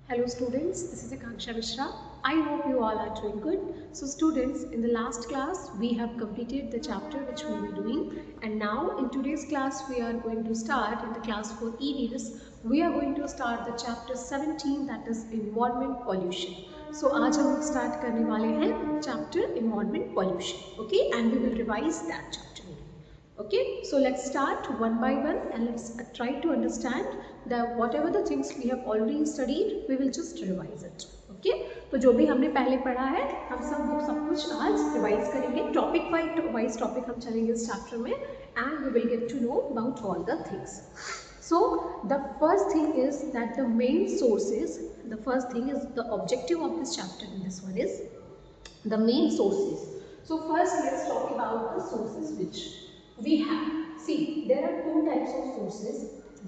Hello students, this is Akanksha Mishra. I hope you all are doing good. So students, in the last class we have completed the chapter which we were doing, and now in today's class we are going to start in the class for EVs. We are going to start the chapter 17, that is environment pollution. So आज हम start करने वाले हैं chapter environment pollution, okay, and we will revise that chapter. Okay, so let's start one by one and let's try to understand that whatever the things we have already studied, we will just revise it. Okay, तो जो भी हमने पहले पढ़ा है हम सब कुछ आज रिवाइज करेंगे. टॉपिक वाइज टॉपिक हम चलेंगे इस चैप्टर में and we will get to know about all the things. So the first thing is that the main sources, the first thing is the objective of this chapter in this one is the main sources. So first let's talk about the sources which we have. See, there are two types of sources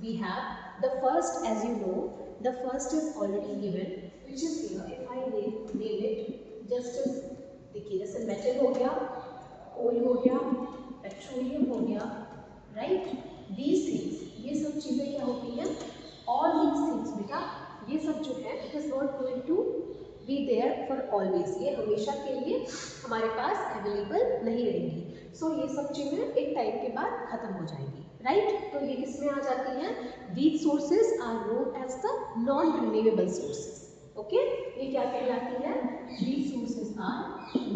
we have. The first, as you know, the first is already given, which is here. If I name it, just as देखिए जैसे metal हो गया, कोल हो गया, petroleum हो गया, right? These things, ये सब चीजें क्या होती हैं? All these things बेटा, ये सब जो है, it is not going to be there for always. ये हमेशा के लिए हमारे पास अवेलेबल नहीं रहेंगी. सो ये सब चीजें एक टाइम के बाद खत्म हो जाएंगी, राइट? तो ये किसमें आ जाती हैं? These sources are known as the non-renewable sources. Okay, ये क्या कहलाती है? These sources are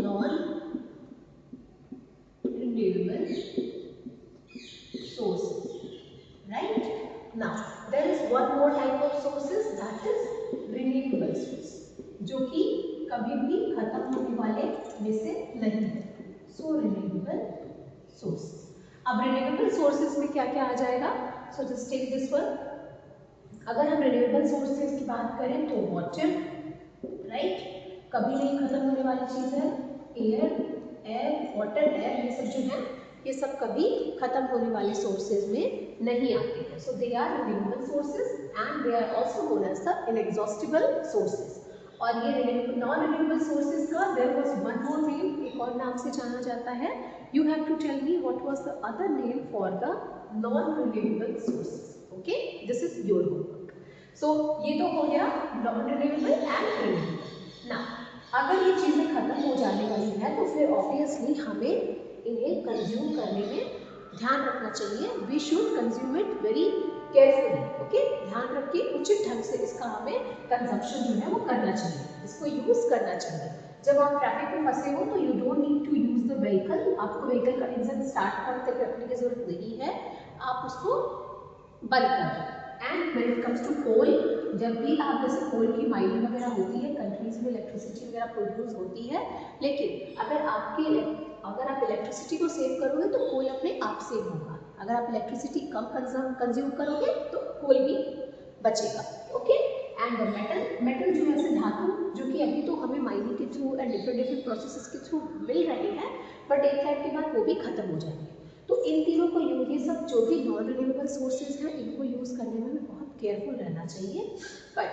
non-renewable sources, right? Now there is one more type of sources, that is renewable sources, जो कि कभी भी खत्म होने वाले में से नहीं है. So renewable sources. अब रिन्यूएबल सोर्सेस में क्या क्या आ जाएगा? So just take this one. अगर हम रिन्यूएबल सोर्सेस की बात करें तो वाटर, राइट, कभी नहीं खत्म होने वाली चीज है. एयर, वाटर, एयर, ये सब जो है ये सब कभी खत्म होने वाले सोर्सेज में नहीं आते हैं. So they are renewable sources and they are also known as the inexhaustible sources. और ये नॉन रिन्यूएबल सोर्सेज का there was one more name, एक और नाम से जाना जाता है. You have to tell me what was the other name for the non renewable sources. Okay, this is your homework. So ये तो हो गया non renewable and renewable. Now अगर ये चीजें खत्म हो जाने वाली है तो फिर ऑब्वियसली हमें इन्हें कंज्यूम करने में ध्यान रखना चाहिए. We should consume it very carefully. Okay, ध्यान रखिए, उचित ढंग से इसका हमें कंजप्शन जो है वो करना चाहिए, इसको यूज करना चाहिए. जब आप ट्रैफिक में फंसे हो तो you don't need to use the vehicle. आपको व्हीकल का इंजन स्टार्ट करते रखने की जरूरत नहीं है, आप उसको बंद कर दें. And when it comes to coal, जब भी आप जैसे कोल की माइनिंग वगैरह होती है, कंट्रीज में इलेक्ट्रिसिटी वगैरह प्रोड्यूस होती है, लेकिन अगर आप इलेक्ट्रिसिटी को सेव करोगे तो कोल अपने आप सेव होगा. अगर आप इलेक्ट्रिसिटी कम कंज्यूम करोगे तो कोल भी बचेगा. ओके, एंड मेटल जो है ऐसे धातु जो कि अभी तो हमें माइनिंग के थ्रू एंड डिफरेंट प्रोसेसेस के थ्रू मिल रहे हैं, बट एक टाइम के बाद वो भी खत्म हो जाएंगे. तो इन तीनों को ये सब जो भी नॉन रिन्यूएबल सोर्सेज हैं इनको यूज़ करने में भी बहुत केयरफुल रहना चाहिए. बट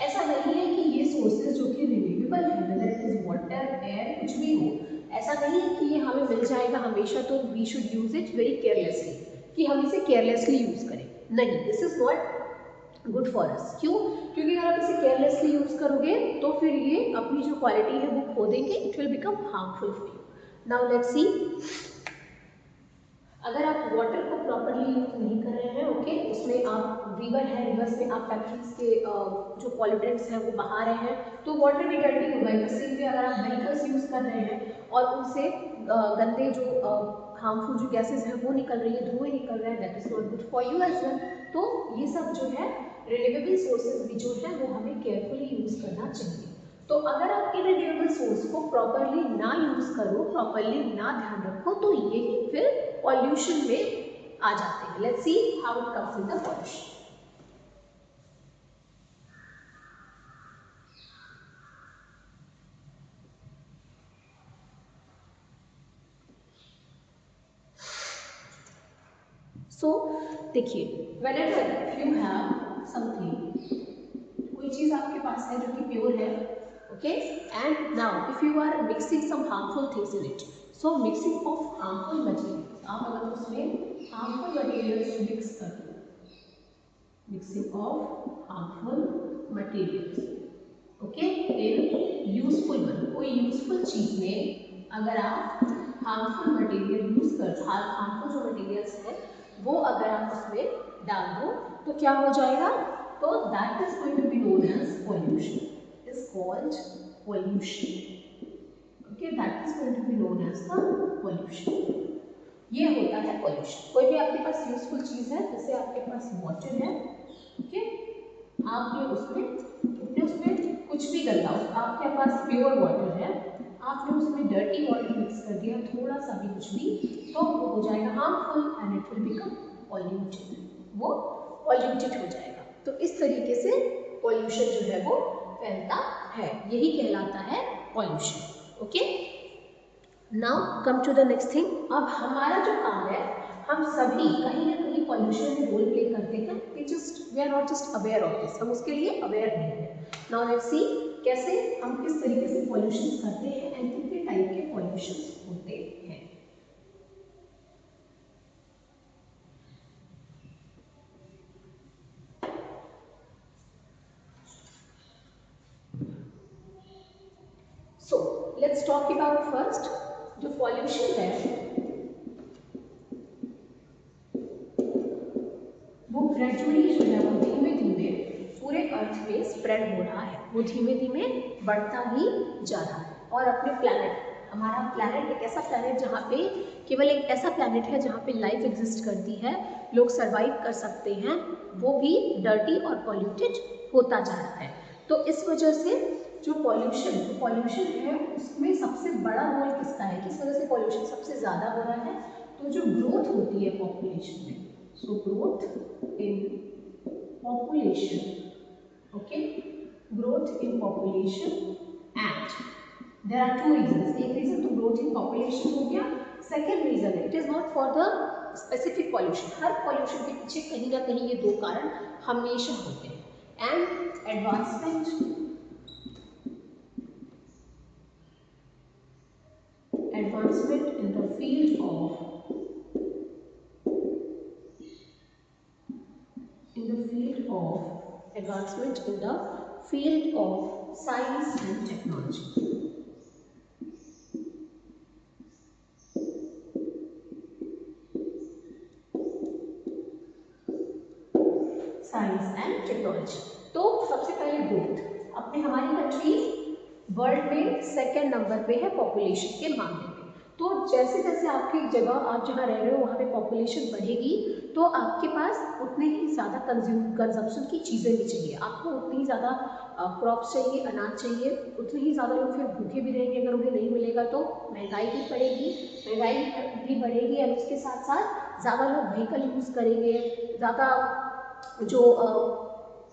ऐसा नहीं है कि ये सोर्सेज जो कि रिन्यूएबल है, whether it is water, air, कुछ भी हो, ऐसा नहीं है कि ये हमें मिल जाएगा हमेशा तो we should use it very carelessly, कि हम इसे केयरलेसली यूज करें. नहीं, this is not good for us. क्यों? क्योंकि अगर आप इसे केयरलेसली यूज करोगे तो फिर ये अपनी जो क्वालिटी है वो खो देंगे. It will become harmful for you. Now let's see, अगर आप वाटर को प्रॉपरली यूज नहीं कर रहे हैं, ओके, उसमें आप रिवर है, रिवर्स में आप फैक्ट्रीज के जो पॉल्यूटेंट्स हैं वो बहा रहे हैं, तो वाटर भी डर्टी होगा. सेम वे अगर आप व्हीकल्स यूज कर रहे हैं और उनसे गंदे जो हार्मफुल जो गैसेस हैं वो निकल रही है, धुएं निकल रहे हैं, that is not good for you as well. तो ये सब जो है रिन्यूएबल सोर्सेज भी जो है वो हमें केयरफुली यूज करना चाहिए. तो अगर आप इन रिन्यूएबल सोर्स को प्रॉपरली ना यूज करो, प्रॉपरली ना ध्यान रखो, तो यही फिर पॉल्यूशन में आ जाते हैं. Let's see how it comes in the pollution. So देखिए, व्हेनेवर यू हैव समथिंग, कोई चीज आपके पास है जो कि प्योर है, okay, and now if you are mixing some harmful things in it, so mixing of harmful materials, आप अगर उसमें हार्मफुल मटेरियल्स मिक्स कर दो, mixing of harmful materials, okay, in useful one, कोई यूजफुल चीज में अगर आप हार्मफुल मटेरियल यूज कर, हार्मफुल जो मटेरियल्स है वो अगर आप उसमें डाल दो तो क्या हो जाएगा, तो that is going to be known as pollution, is called pollution. Okay, that is going to be known as the pollution. ये होता है पॉल्यूशन। कोई भी आपके पास यूजफुल चीज है, जैसे आपके पास वाटर है, ओके, आपने उसमें कुछ भी गंदा, आपके पास प्योर वाटर है, आपने उसमें डर्टी वाटर मिक्स कर दिया, थोड़ा सा भी कुछ भी, तो वो हो जाएगा harmful and it will become polluted, वो पॉल्यूटेड हो जाएगा। तो इस तरीके से पॉल्यूशन जो है वो फैलता है, यही कहलाता है pollution. Okay, now come to the next thing. अब हमारा जो काम है, हम सभी कहीं ना कहीं पॉल्यूशन में रोल प्ले करते हैं, we are not just aware of this, हम उसके लिए अवेयर नहीं है। नाउ लेट्स सी कैसे हम किस तरीके से पॉल्यूशन करते हैं एंड कितने टाइप के पॉल्यूशन होते हैं। So let's talk about first, जो पॉल्यूशन है वो ग्रेजुअली जो है वो धीमे धीमे पूरे अर्थ में स्प्रेड हो रहा है, वो धीमे धीमे बढ़ता ही जा रहा है। और अपने प्लैनेट, हमारा प्लैनेट एक ऐसा प्लैनेट जहाँ पे केवल एक ऐसा प्लैनेट है जहाँ पे लाइफ एग्जिस्ट करती है, लोग सरवाइव कर सकते हैं, वो भी डर्टी और पॉल्यूटेड होता जा रहा है। तो इस वजह से जो पॉल्यूशन है उसमें सबसे बड़ा रोल किसका है, किस वजह से पॉल्यूशन सबसे ज़्यादा हो रहा है, तो जो ग्रोथ होती है पॉपुलेशन में, so growth in population, okay, growth in population, and there are two reasons. एक reason तो growth in population हो गया, second reason it is not for the specific pollution, her pollution के पीछे कहीं ना कहीं ये दो कारण हमेशा होते हैं, and advancement in the field of advancement in the field of science and technology. Science and technology. तो सबसे पहले ग्रोथ, अपने हमारी कंट्री वर्ल्ड में सेकेंड नंबर पे है पॉपुलेशन के मामले में। तो जैसे जैसे आपकी जगह, आप जहाँ रह रहे हो वहाँ पे पॉपुलेशन बढ़ेगी तो आपके पास उतने ही ज़्यादा कंजम्पशन की चीज़ें भी चाहिए, आपको उतनी ही ज़्यादा क्रॉप्स चाहिए, अनाज चाहिए, उतने ही ज़्यादा लोग फिर भूखे भी रहेंगे अगर उन्हें नहीं मिलेगा तो महंगाई भी बढ़ेगी, महंगाई भी बढ़ेगी और उसके साथ साथ ज़्यादा लोग व्हीकल यूज़ करेंगे, ज़्यादा जो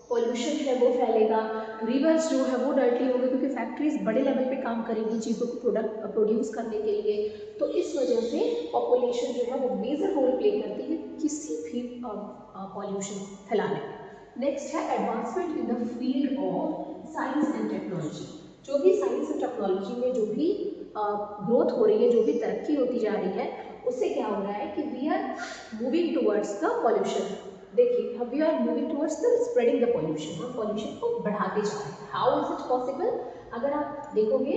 पॉल्यूशन है वो फैलेगा, रिवर्स जो है वो डर्टी होंगे क्योंकि फैक्ट्रीज बड़े लेवल पे काम करेंगी चीज़ों को प्रोड्यूस करने के लिए। तो इस वजह से पॉपुलेशन जो है वो मेजर रोल प्ले करती है किसी भी पॉल्यूशन फैलाने में। नेक्स्ट है advancement in the field of science and technology. जो भी साइंस एंड टेक्नोलॉजी में जो भी ग्रोथ हो रही है, जो भी तरक्की होती जा रही है, उससे क्या हो रहा है कि we are moving towards the pollution. देखिए, we are moving towards the spreading the pollution, हम पॉल्यूशन को बढ़ाते जा रहे हैं। How is it possible? अगर आप देखोगे,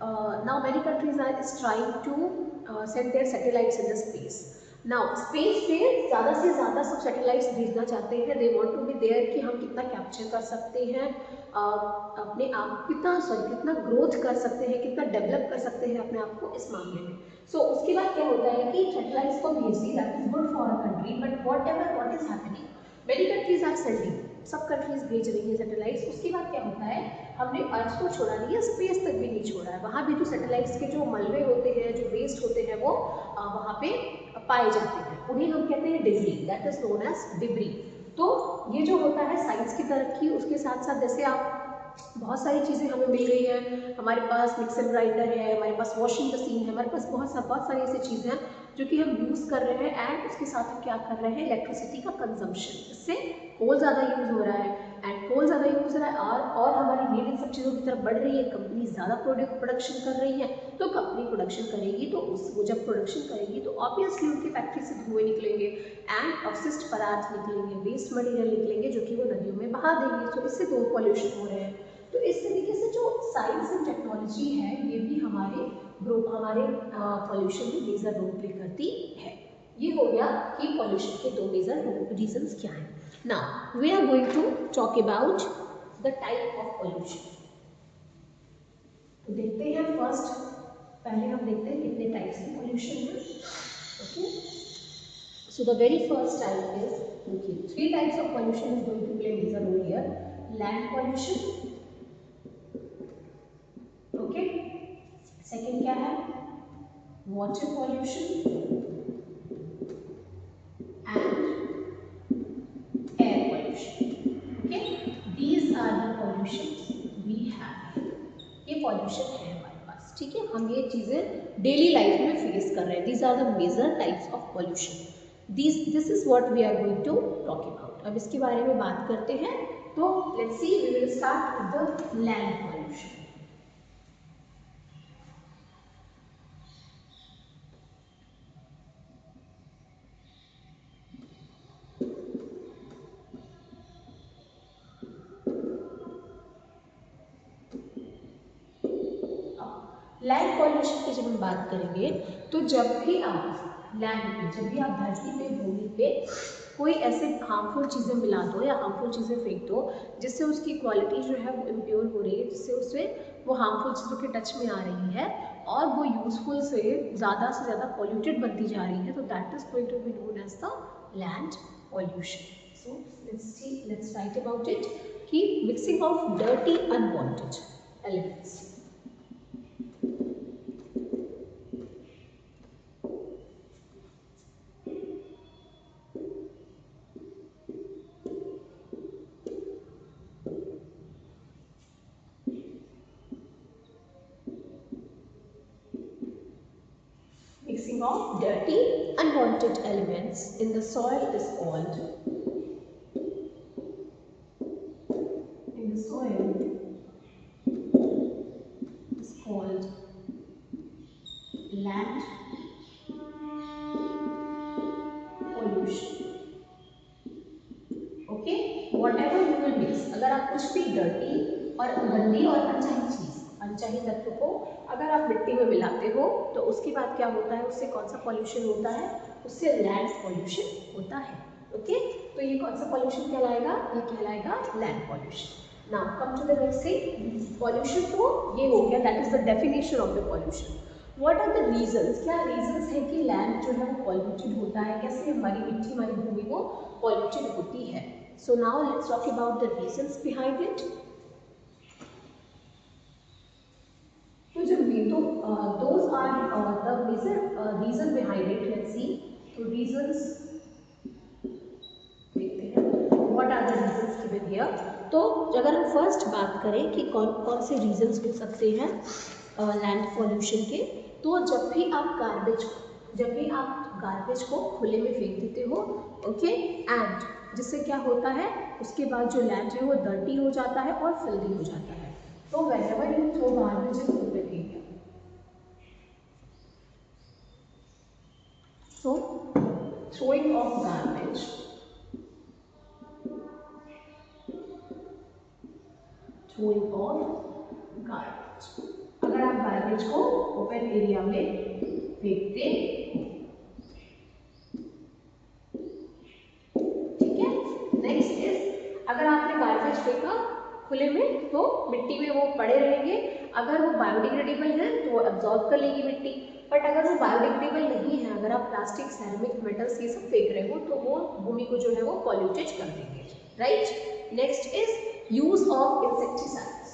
now many countries are trying to send their satellites in the space. Now space पे ज़्यादा से ज़्यादा सब सैटेलाइट्स भेजना चाहते हैं, they want to be there कि हम कितना कैप्चर कर सकते हैं, अपने आप कितना ग्रोथ कर सकते हैं, कितना डेवलप कर सकते हैं अपने आप को इस मामले में। सो उसके बाद क्या होता है कि सैटेलाइट्स को भेज दी, that is good for a country, but what is happening, many countries are sending, सब कंट्रीज भेज रही है सैटेलाइट्स। उसके बाद क्या होता है, हमने अर्थ को छोड़ा नहीं है, स्पेस तक भी नहीं छोड़ा है, वहाँ भी जो सैटेलाइट्स के जो मलबे होते हैं, जो वेस्ट होते हैं, वो वहाँ पे पाए जाते हैं, उन्हें हम कहते हैं debris, that is known as debris. तो ये जो होता है साइंस की तरक्की, उसके साथ साथ जैसे आप बहुत सारी चीज़ें हमें मिल गई हैं, हमारे पास मिक्सर ग्राइंडर है, हमारे पास वॉशिंग मशीन है, हमारे पास बहुत सारी ऐसी चीज़ें हैं जो कि हम यूज़ कर रहे हैं, एंड उसके साथ हम क्या कर रहे हैं, इलेक्ट्रिसिटी का कंजम्पशन, इससे कोल ज़्यादा यूज़ हो रहा है, एंड कोल ज़्यादा यूज़ हो रहा है और हमारी नीड इन सब चीज़ों की तरफ बढ़ रही है, कंपनी ज़्यादा प्रोडक्शन कर रही है, तो कंपनी प्रोडक्शन करेगी तो वो जब प्रोडक्शन करेगी तो ऑब्वियसली उनकी फैक्ट्री से धुएं निकलेंगे एंड अवशिष्ट पदार्थ निकलेंगे, वेस्ट मटीरियल निकलेंगे जो कि वो नदियों में बहा देंगे। तो इससे दो पॉल्यूशन हो रहे हैं। तो इस तरीके से जो साइंस एंड टेक्नोलॉजी है ये भी हमारे पॉल्यूशन में मेजर रोल प्ले करती है। ये हो गया कि पॉल्यूशन के दो मेजर रीजंस क्या हैं। Now we are going to talk about the type of pollution. तो देखते हैं फर्स्ट, पहले हम देखते हैं कितने टाइप्स के पॉल्यूशन हैं। Okay, so the very first type is, okay, 3 types of pollution is going to play major role here. Land pollution, okay, second क्या है, water pollution and air pollution, okay, these are the pollutions we have. ये pollution है हमारे पास, ठीक है, हम ये चीजें डेली लाइफ में फेस कर रहे हैं। These are the major types of pollution. This is what we are going to talk about. अब इसके बारे में बात करते हैं। तो let's see, we will start with the land pollution. Land pollution की जब हम बात करेंगे तो जब भी आप लैंड पे, जब भी आप धरती पे, भूमि पे कोई ऐसे हार्मफुल चीज़ें मिला दो या हार्मफुल चीज़ें फेंक दो जिससे उसकी क्वालिटी जो है वो इम्प्योर हो रही है, जिससे उससे वो हार्मफुल चीज़ों के टच में आ रही है और वो यूजफुल से ज़्यादा पॉल्यूटेड बनती जा रही है, तो that is going to be known as the land pollution. So let's write about it कि mixing of dirty unwanted elements. Mixing of dirty unwanted elements in the soil is called land pollution. Okay, whatever you will mix, अगर आप कुछ भी dirty और गंदी और अनचाही तत्व को अगर आप मिट्टी में मिलाते हो तो उसके बाद क्या होता है, उससे कौन सा पॉल्यूशन होता है, उससे लैंड पॉल्यूशन होता है. ओके, तो ये कौन सा पॉल्यूशन कहलाएगा, ये कहलाएगा land pollution. Now come to the next thing, pollution तो ये हो गया, that is the definition of the pollution. What are the reasons, क्या रीजंस है कि लैंड जो है वो पॉल्यूटेड होता है, कैसे हमारी मिट्टी, हमारी भूमि वो पॉल्यूटेड होती है. So now let's talk about the reasons behind it. तो जब those are the major reason behind it. Let's see. तो reasons देखते हैं. What are the reasons given here? तो अगर हम फर्स्ट बात करें कि कौन कौन से रीजंस हो सकते हैं लैंड पॉल्यूशन के, तो जब भी आप गार्बेज को खुले में फेंक देते हो, ओके, एंड जिससे क्या होता है, उसके बाद जो लैंड है वो डर्टी हो जाता है और फिल्दी हो जाता है. तो whenever you throw garbage in open area, so throwing of garbage, अगर आप गार्बेज को ओपन एरिया में फेंकते हो, ठीक है. नेक्स्ट इज, अगर आपने गार्बेज फेंका खुले में तो मिट्टी में वो पड़े रहेंगे. अगर वो बायोडिग्रेडेबल है तो वो एब्जॉर्ब कर लेगी मिट्टी, बट अगर वो बायोडिग्रेडेबल नहीं है, अगर आप प्लास्टिक, सैरामिक, मेटल्स ये सब फेंक रहे हो तो वो भूमि को जो है वो पॉल्यूटेड कर देंगे. Right. Next is use of insecticides.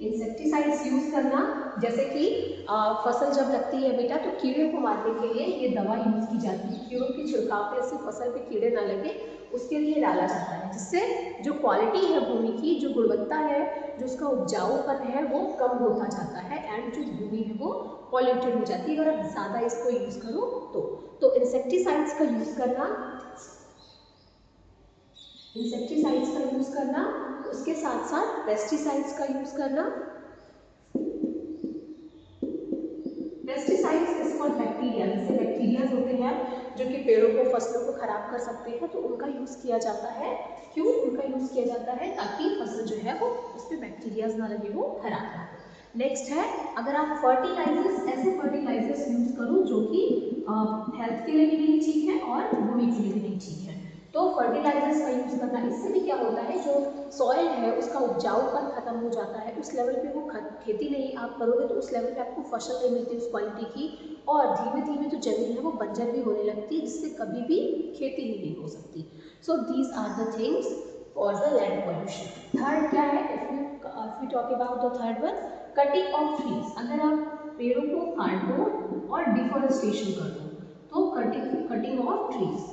Insecticides use करना, जैसे कि फसल जब लगती है बेटा तो कीड़े को मारने के लिए ये दवा यूज की जाती है. कीड़ों की छिड़काव पे से फसल पे कीड़े ना लगे उसके लिए डाला जाता है, जिससे जो क्वालिटी है भूमि की, जो गुणवत्ता है, जो उसका उपजाऊपन है वो कम होता जाता है एंड जो भूमि है वो पॉल्यूटेड हो जाती है अगर आप ज़्यादा इसको यूज़ करो तो इंसेक्टिसाइड्स का यूज़ करना, उसके साथ साथ पेस्टिसाइड्स का यूज़ करना. पेस्टिसाइड्स इज फॉर बैक्टीरिया, जैसे बैक्टीरिया होते हैं जो कि पेड़ों को, फसलों को खराब कर सकते हैं, तो उनका यूज़ किया जाता है। क्यों उनका यूज़ किया जाता है? ताकि फसल जो है वो उसमें बैक्टीरियाज ना लगे, वो खराब ना हो। नेक्स्ट है, अगर आप फर्टिलाइजर्स, ऐसे फर्टिलाइजर्स यूज़ करो जो कि हेल्थ के लिए भी नहीं ठीक है और भूमि के लिए भी नहीं ठीक है, तो फर्टिलाइजर्स का यूज़ करना, इससे भी क्या होता है, जो सॉइल है उसका उपजाऊपन खत्म हो जाता है, उस लेवल पे वो खेती नहीं आप करोगे तो उस लेवल पे आपको फसल नहीं मिलती उस क्वालिटी की, और धीमे धीमे जो जमीन है वो बंजर भी होने लगती है, जिससे कभी भी खेती ही नहीं हो सकती। So these are the things for the land pollution. Third क्या है, if we talk about the third one, cutting of trees. अगर आप पेड़ों को काट दो और डिफॉरेस्टेशन कर दो, तो कटिंग ऑफ ट्रीज,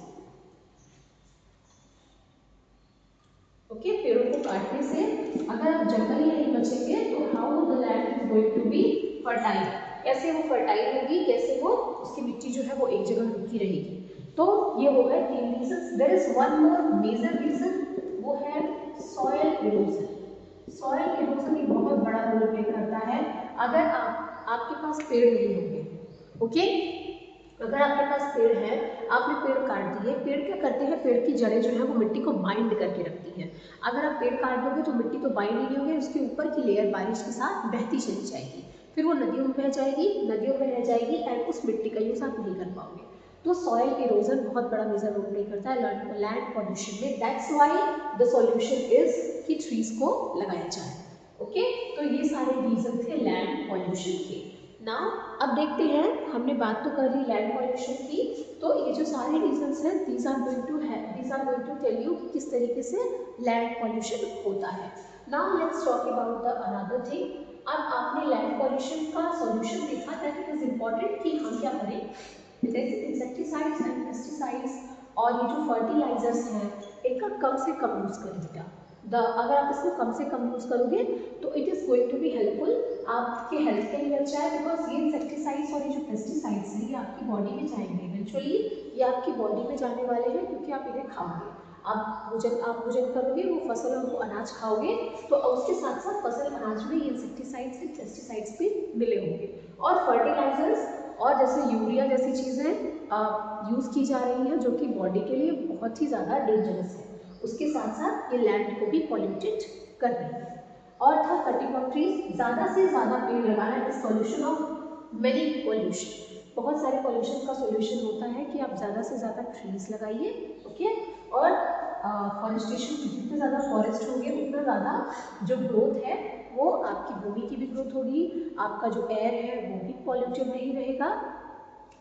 ओके, पेड़ों को काटने से अगर आप जंगल ही नहीं बचेंगे तो how the land is going to be fertile, कैसे वो फर्टाइल होगी, कैसे वो उसकी मिट्टी जो है वो एक जगह रुकी रहेगी। तो ये हो गए 3 reason. There is one more major reason, वो है सॉइल इरोजन। सॉइल इरोजन एक बहुत बड़ा रोल प्ले करता है। अगर आपके पास पेड़ नहीं होंगे, ओके, अगर आपके पास पेड़ है, आपने पेड़ काट दिए, पेड़ क्या करते हैं, पेड़ की जड़ें जो है वो मिट्टी को बाइंड करके रखती है। अगर आप पेड़ काट दोगे तो मिट्टी तो बाइंड ही नहीं होगी, उसके ऊपर की लेयर बारिश के साथ बहती चली जाएगी, फिर वो नदियों में बह जाएगी, नदियों में रह जाएगी एंड उस मिट्टी का यूज आप नहीं कर पाओगे। तो सॉइल इरोजन बहुत बड़ा मेजर रोल प्ले करता है लैंड पॉल्यूशन में। That's why the solution is कि ट्रीज को लगाया जाए। ओके, तो ये सारे रीजन थे लैंड पॉल्यूशन के। नाउ अब देखते हैं, हमने बात तो कर ली लैंड पॉल्यूशन की, तो ये जो सारे रीजंस हैं these are going to tell you किस तरीके से लैंड पॉल्यूशन होता है। Now let's talk about the another thing. अब आपने लैंड पॉल्यूशन का सॉल्यूशन देखा, दैट इट इज इम्पॉर्टेंट कि हम क्या करें, जैसे इंसेक्टिसाइड्स एंड पेस्टिसाइड्स और ये जो फर्टिलाइजर्स हैं इनका कम से कम यूज़ करें बेटा। अगर आप इसको कम से कम यूज़ करोगे तो it is going to be helpful, आपके हेल्थ के लिए अच्छा है, बिकॉज ये इंसेक्टिसाइड्स और ये जो पेस्टिसाइड्स हैं ये आपकी बॉडी में जाएंगे इवेंचुअली, ये आपकी बॉडी में जाने वाले हैं क्योंकि आप इन्हें खाओगे, आप भोजन करोगे, वो फसल और वो अनाज खाओगे, तो उसके साथ साथ फसल अनाज में ये इंसेक्टिसाइड्स एंड पेस्टिसाइड्स भी मिले होंगे। और फर्टिलाइजर्स और जैसे यूरिया जैसी चीज़ें यूज़ की जा रही हैं जो कि बॉडी के लिए बहुत ही ज़्यादा डेंजरस है, उसके साथ साथ ये लैंड को भी पॉल्यूटेड कर रही है। और था कटिंग ऑफ ट्रीज, ज़्यादा से ज़्यादा पेड़ लगाना is solution of many pollution. बहुत सारे पॉल्यूशन का सॉल्यूशन होता है कि आप ज़्यादा से ज़्यादा ट्रीज लगाइए, ओके, और फॉरेस्टेशन, जितने ज़्यादा फॉरेस्ट होंगे उतना ज़्यादा जो ग्रोथ है वो आपकी भूमि की भी ग्रोथ होगी, आपका जो एयर है वो भी पॉल्यूटेड नहीं रहेगा,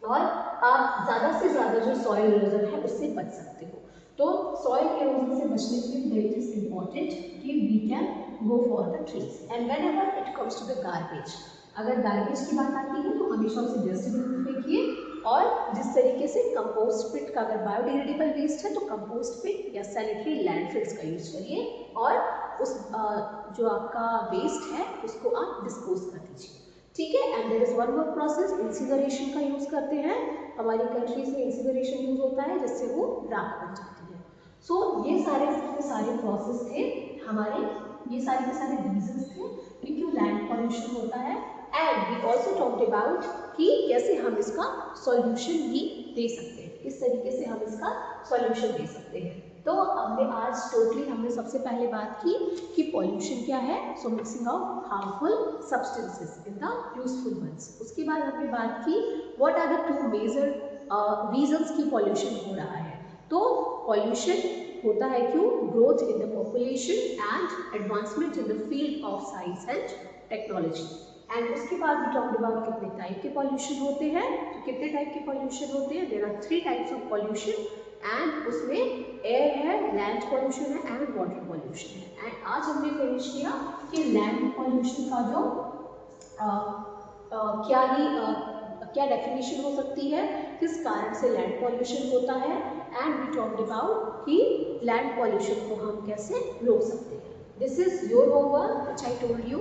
और आप ज़्यादा से ज़्यादा जो सॉइल इरोजन है उससे बच सकते हो। तो सॉइल इरोजन से बचने के लिए इट इज इम्पॉर्टेंट कि we can go for the trees. And whenever it comes to the garbage, अगर गार्बेज की बात आती है तो हमेशा उसे डस्टबिन में फेंकिए, और जिस तरीके से कंपोस्ट पिट का, अगर बायोडिग्रेडेबल वेस्ट है तो कंपोस्ट पिट या सैनिटरी लैंडफिल्स का यूज करिए, और उस जो आपका वेस्ट है उसको आप डिस्पोज कर दीजिए, ठीक है। And there is one more process, incineration का यूज करते हैं, हमारी कंट्रीज में इंसिनरेशन यूज होता है जिससे वो राख बन जाती है। सो ये सारे के सारे प्रोसेस थे हमारे, ये सारे के सारे रीजंस थे कि क्यों लैंड पॉल्यूशन होता है। And we also talked about कि कैसे हम इसका सॉल्यूशन भी दे सकते हैं, किस तरीके से हम इसका सॉल्यूशन दे सकते हैं। तो हमने सबसे पहले बात की कि पॉल्यूशन क्या है, so mixing of harmful substances in the useful ones. उसके बाद हमने बात की what are the two major reasons की पॉल्यूशन हो रहा है। तो पॉल्यूशन होता है क्यों, growth in the population and advancement in the field of science and technology. And उसके बाद भी टॉक्ड अबाउट कितने टाइप के पॉल्यूशन होते हैं, तो कितने टाइप के पॉल्यूशन होते हैं, there are 3 types of pollution, and उसमें एयर है, लैंड पॉल्यूशन है एंड वाटर पॉल्यूशन है। एंड आज हमने फिनिश किया कि लैंड पॉल्यूशन का जो क्या डेफिनेशन हो सकती है, किस कारण से लैंड पॉल्यूशन होता है, एंड वी टॉक्ड अबाउट कि लैंड पॉल्यूशन को हम कैसे रोक सकते हैं। This is your homework which I told you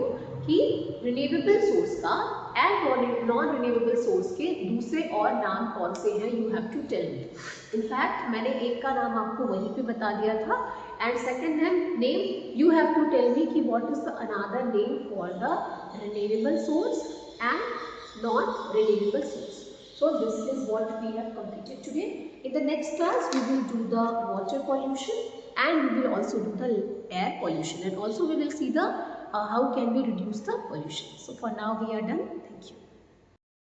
कि रिन्यूएबल सोर्स का एंड नॉन रिन्यूएबल सोर्स के दूसरे और नाम कौन से हैं, you have to tell me. In fact मैंने एक का नाम आपको वहीं पे बता दिया था, and second name you have to tell me कि what is the another name for the renewable source and non-renewable source. So this is what we have completed today. In the next class, we will do the water pollution and we will also do the air pollution, and also we will see the how can we reduce the pollution. So for now we are done. Thank you.